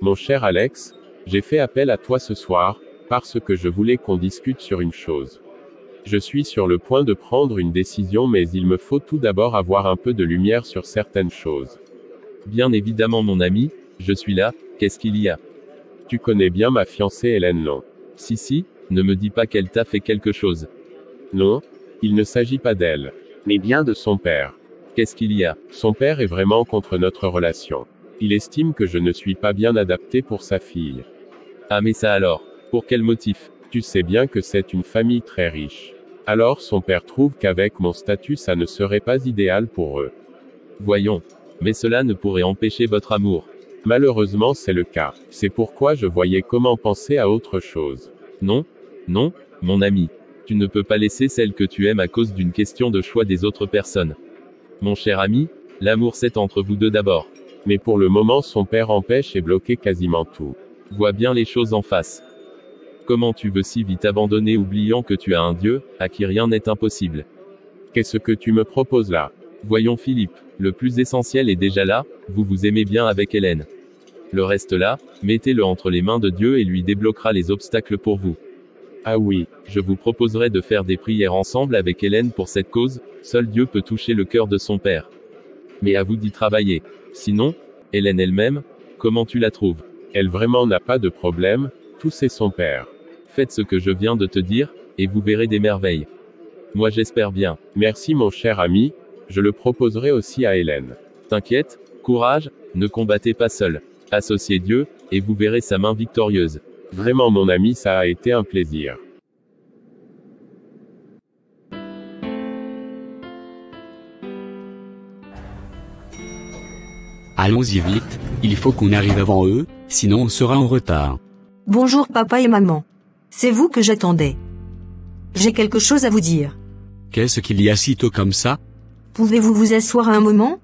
Mon cher Alex, j'ai fait appel à toi ce soir, parce que je voulais qu'on discute sur une chose. Je suis sur le point de prendre une décision, mais il me faut tout d'abord avoir un peu de lumière sur certaines choses. Bien évidemment mon ami, je suis là, qu'est-ce qu'il y a? Tu connais bien ma fiancée Hélène, non? Si, ne me dis pas qu'elle t'a fait quelque chose. Non, il ne s'agit pas d'elle, mais bien de son père. Qu'est-ce qu'il y a? Son père est vraiment contre notre relation. Il estime que je ne suis pas bien adapté pour sa fille. Ah mais ça alors, pour quel motif? Tu sais bien que c'est une famille très riche. Alors son père trouve qu'avec mon statut ça ne serait pas idéal pour eux. Voyons. Mais cela ne pourrait empêcher votre amour. Malheureusement c'est le cas. C'est pourquoi je voyais comment penser à autre chose. Non, mon ami. Tu ne peux pas laisser celle que tu aimes à cause d'une question de choix des autres personnes. Mon cher ami, l'amour c'est entre vous deux d'abord. Mais pour le moment son père empêche et bloque quasiment tout. Vois bien les choses en face. Comment tu veux si vite abandonner oubliant que tu as un Dieu, à qui rien n'est impossible? Qu'est-ce que tu me proposes là? Voyons Philippe, le plus essentiel est déjà là, vous vous aimez bien avec Hélène. Le reste là, mettez-le entre les mains de Dieu et lui débloquera les obstacles pour vous. Ah oui, je vous proposerai de faire des prières ensemble avec Hélène pour cette cause, seul Dieu peut toucher le cœur de son père. Mais à vous d'y travailler. Sinon, Hélène elle-même, comment tu la trouves? Elle vraiment n'a pas de problème, tout c'est son père. Faites ce que je viens de te dire, et vous verrez des merveilles. Moi j'espère bien. Merci mon cher ami, je le proposerai aussi à Hélène. T'inquiète, courage, ne combattez pas seul. Associez Dieu, et vous verrez sa main victorieuse. Vraiment mon ami, ça a été un plaisir. Allons-y vite, il faut qu'on arrive avant eux, sinon on sera en retard. Bonjour papa et maman. C'est vous que j'attendais. J'ai quelque chose à vous dire. Qu'est-ce qu'il y a si tôt comme ça? Pouvez-vous vous asseoir un moment?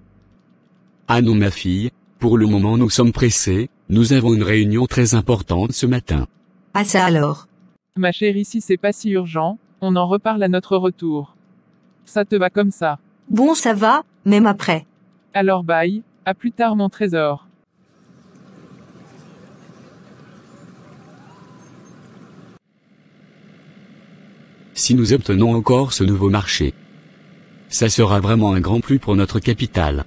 Ah non ma fille, pour le moment nous sommes pressés, nous avons une réunion très importante ce matin. Ah ça alors. Ma chérie, si c'est pas si urgent, on en reparle à notre retour. Ça te va comme ça? Bon ça va, même après. Alors bye, à plus tard mon trésor. Si nous obtenons encore ce nouveau marché, ça sera vraiment un grand plus pour notre capitale.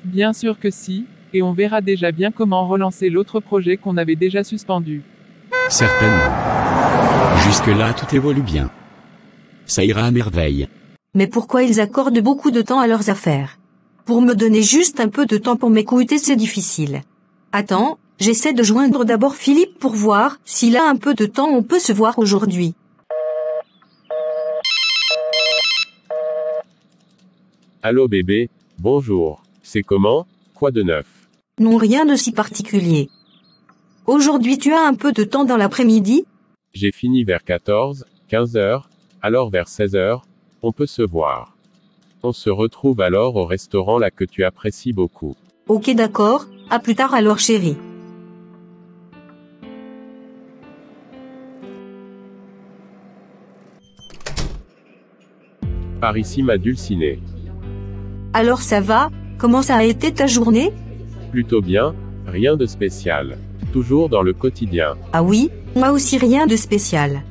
Bien sûr que si, et on verra déjà bien comment relancer l'autre projet qu'on avait déjà suspendu. Certainement. Jusque-là tout évolue bien. Ça ira à merveille. Mais pourquoi ils accordent beaucoup de temps à leurs affaires? Pour me donner juste un peu de temps pour m'écouter c'est difficile. Attends, j'essaie de joindre d'abord Philippe pour voir s'il a un peu de temps on peut se voir aujourd'hui. Allô bébé, bonjour. C'est comment? Quoi de neuf? Non rien de si particulier. Aujourd'hui tu as un peu de temps dans l'après-midi? J'ai fini vers 15 heures, alors vers 16 heures, on peut se voir. On se retrouve alors au restaurant là que tu apprécies beaucoup. Ok d'accord, à plus tard alors chérie. Par ici ma dulcinée. Alors ça va, comment ça a été ta journée? Plutôt bien, rien de spécial. Toujours dans le quotidien. Ah oui, moi aussi rien de spécial.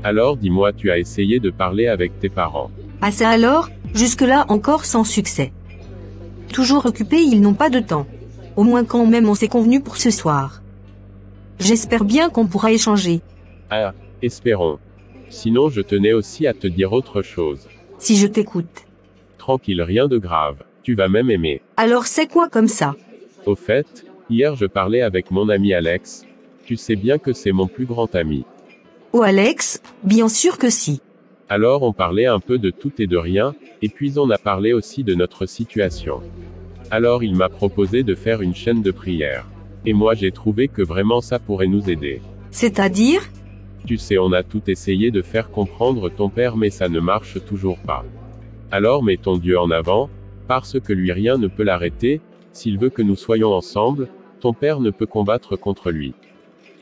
Alors dis-moi, tu as essayé de parler avec tes parents? Ah ça alors, jusque-là encore sans succès. Toujours occupés, ils n'ont pas de temps. Au moins quand même on s'est convenu pour ce soir. J'espère bien qu'on pourra échanger. Ah, espérons. Sinon je tenais aussi à te dire autre chose. Si je t'écoute. Tranquille, rien de grave. Tu vas même aimer. Alors c'est quoi comme ça? Au fait, hier je parlais avec mon ami Alex. Tu sais bien que c'est mon plus grand ami. Oh Alex, bien sûr que si. Alors on parlait un peu de tout et de rien, et puis on a parlé aussi de notre situation. Alors il m'a proposé de faire une chaîne de prières. Et moi j'ai trouvé que vraiment ça pourrait nous aider. C'est-à-dire? Tu sais, on a tout essayé de faire comprendre ton père mais ça ne marche toujours pas. Alors mettons Dieu en avant, parce que lui rien ne peut l'arrêter, s'il veut que nous soyons ensemble, ton père ne peut combattre contre lui.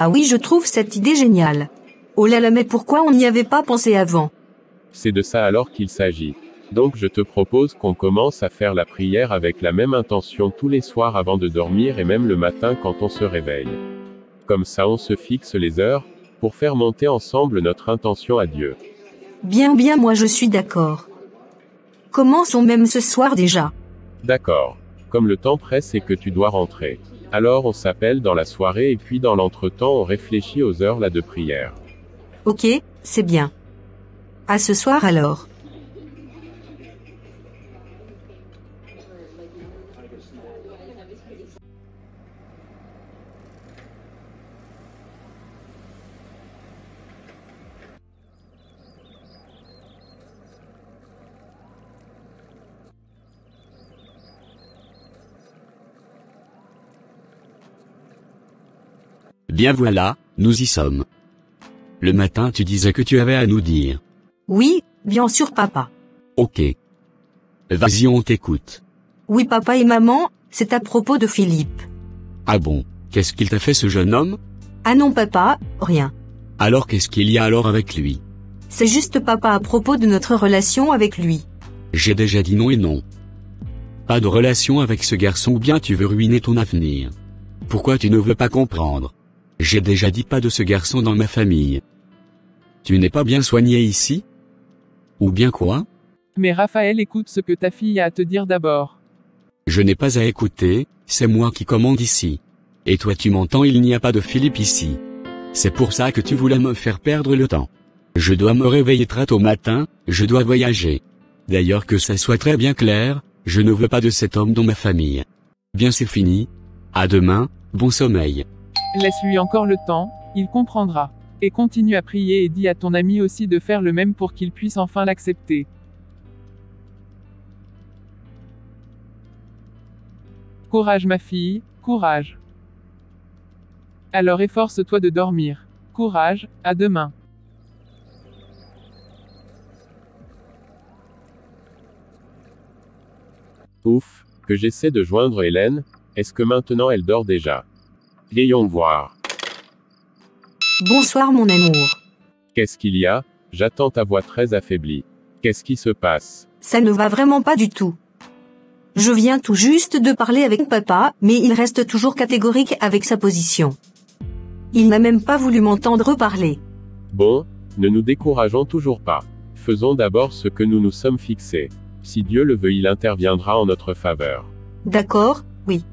Ah oui je trouve cette idée géniale. Oh là là, mais pourquoi on n'y avait pas pensé avant? C'est de ça alors qu'il s'agit. Donc je te propose qu'on commence à faire la prière avec la même intention tous les soirs avant de dormir et même le matin quand on se réveille. Comme ça on se fixe les heures, pour faire monter ensemble notre intention à Dieu. Bien, moi je suis d'accord. Commençons même ce soir déjà. D'accord. Comme le temps presse et que tu dois rentrer. Alors on s'appelle dans la soirée et puis dans l'entretemps on réfléchit aux heures là de prière. Ok, c'est bien. À ce soir alors. Bien voilà, nous y sommes. Le matin tu disais que tu avais à nous dire. Oui, bien sûr papa. Ok. Vas-y, on t'écoute. Oui papa et maman, c'est à propos de Philippe. Ah bon, qu'est-ce qu'il t'a fait ce jeune homme? Ah non papa, rien. Alors qu'est-ce qu'il y a alors avec lui? C'est juste papa à propos de notre relation avec lui. J'ai déjà dit non et non. Pas de relation avec ce garçon ou bien tu veux ruiner ton avenir. Pourquoi tu ne veux pas comprendre? J'ai déjà dit pas de ce garçon dans ma famille. Tu n'es pas bien soigné ici? Ou bien quoi? Mais Raphaël, écoute ce que ta fille a à te dire d'abord. Je n'ai pas à écouter, c'est moi qui commande ici. Et toi tu m'entends, il n'y a pas de Philippe ici. C'est pour ça que tu voulais me faire perdre le temps. Je dois me réveiller très tôt matin, je dois voyager. D'ailleurs que ça soit très bien clair, je ne veux pas de cet homme dans ma famille. Bien c'est fini. À demain, bon sommeil. Laisse-lui encore le temps, il comprendra. Et continue à prier et dis à ton ami aussi de faire le même pour qu'il puisse enfin l'accepter. Courage ma fille, courage. Alors efforce-toi de dormir. Courage, à demain. Ouf, que j'essaie de joindre Hélène, est-ce que maintenant elle dort déjà? Ayons voir. Bonsoir mon amour. Qu'est-ce qu'il y a? J'attends ta voix très affaiblie. Qu'est-ce qui se passe? Ça ne va vraiment pas du tout. Je viens tout juste de parler avec papa, mais il reste toujours catégorique avec sa position. Il n'a même pas voulu m'entendre parler. Bon, ne nous décourageons toujours pas. Faisons d'abord ce que nous nous sommes fixés. Si Dieu le veut, il interviendra en notre faveur. D'accord, oui,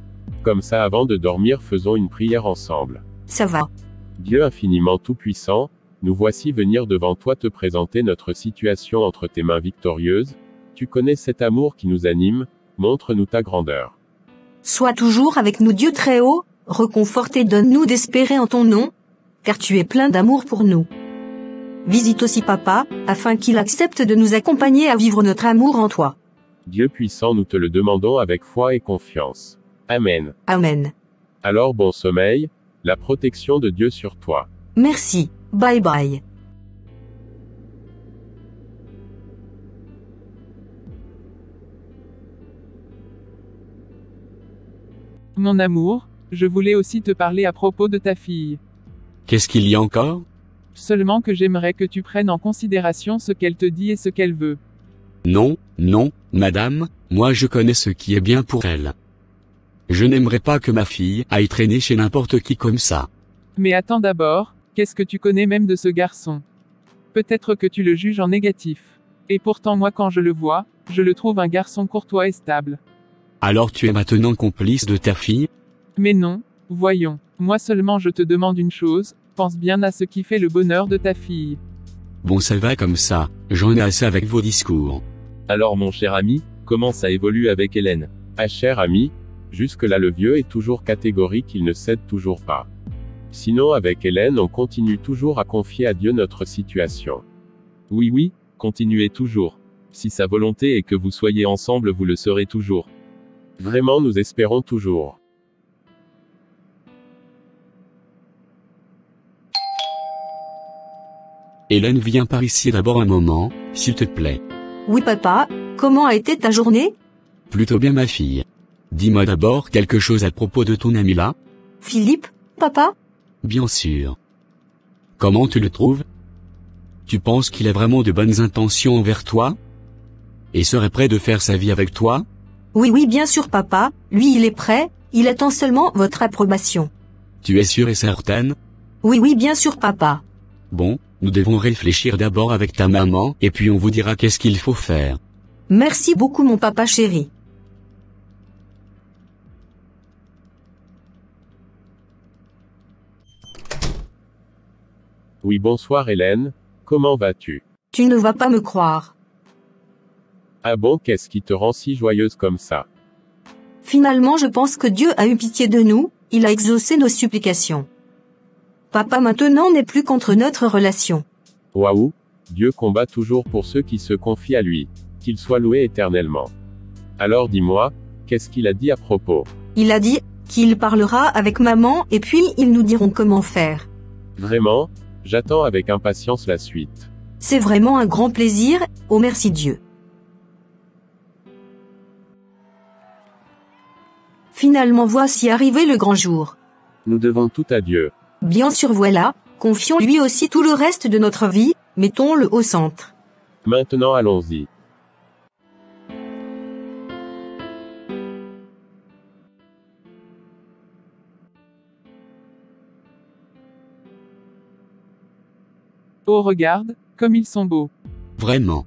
Comme ça, avant de dormir, faisons une prière ensemble. ça va. Dieu infiniment tout-puissant, nous voici venir devant toi te présenter notre situation entre tes mains victorieuses. Tu connais cet amour qui nous anime, montre-nous ta grandeur. Sois toujours avec nous Dieu très haut, reconforte et donne-nous d'espérer en ton nom, car tu es plein d'amour pour nous. Visite aussi papa, afin qu'il accepte de nous accompagner à vivre notre amour en toi. Dieu puissant, nous te le demandons avec foi et confiance. Amen. Amen. Alors bon sommeil, la protection de Dieu sur toi. Merci, bye bye. Mon amour, je voulais aussi te parler à propos de ta fille. Qu'est-ce qu'il y a encore? Seulement que j'aimerais que tu prennes en considération ce qu'elle te dit et ce qu'elle veut. Non, non, madame, moi je connais ce qui est bien pour elle. Je n'aimerais pas que ma fille aille traîner chez n'importe qui comme ça. Mais attends d'abord, qu'est-ce que tu connais même de ce garçon? Peut-être que tu le juges en négatif. Et pourtant moi quand je le vois, je le trouve un garçon courtois et stable. Alors tu es maintenant complice de ta fille? Mais non, voyons, moi seulement je te demande une chose, pense bien à ce qui fait le bonheur de ta fille. Bon ça va comme ça, j'en ai assez avec vos discours. Alors mon cher ami, comment ça évolue avec Hélène? Ah cher ami, jusque-là le vieux est toujours catégorique, il ne cède toujours pas. Sinon avec Hélène on continue toujours à confier à Dieu notre situation. Oui oui, continuez toujours. Si sa volonté est que vous soyez ensemble, vous le serez toujours. Vraiment nous espérons toujours. Hélène, viens par ici d'abord un moment, s'il te plaît. Oui papa, comment a été ta journée? Plutôt bien ma fille. Dis-moi d'abord quelque chose à propos de ton ami là. Philippe, papa? Bien sûr. Comment tu le trouves? Tu penses qu'il a vraiment de bonnes intentions envers toi? Et serait prêt de faire sa vie avec toi? Oui, oui, bien sûr, papa, lui il est prêt, il attend seulement votre approbation. Tu es sûre et certaine? Oui, oui, bien sûr, papa. Bon, nous devons réfléchir d'abord avec ta maman et puis on vous dira qu'est-ce qu'il faut faire. Merci beaucoup, mon papa chéri. Oui, bonsoir Hélène, comment vas-tu? Tu ne vas pas me croire. Ah bon, qu'est-ce qui te rend si joyeuse comme ça? Finalement, je pense que Dieu a eu pitié de nous, il a exaucé nos supplications. Papa maintenant n'est plus contre notre relation. Waouh, Dieu combat toujours pour ceux qui se confient à lui. Qu'il soit loué éternellement. Alors dis-moi, qu'est-ce qu'il a dit à propos? Il a dit qu'il parlera avec maman et puis ils nous diront comment faire. Vraiment? J'attends avec impatience la suite. C'est vraiment un grand plaisir, oh merci Dieu. Finalement voici arrivé le grand jour. Nous devons tout à Dieu. Bien sûr voilà, confions lui aussi tout le reste de notre vie, mettons-le au centre. Maintenant allons-y. Oh regarde, comme ils sont beaux. Vraiment.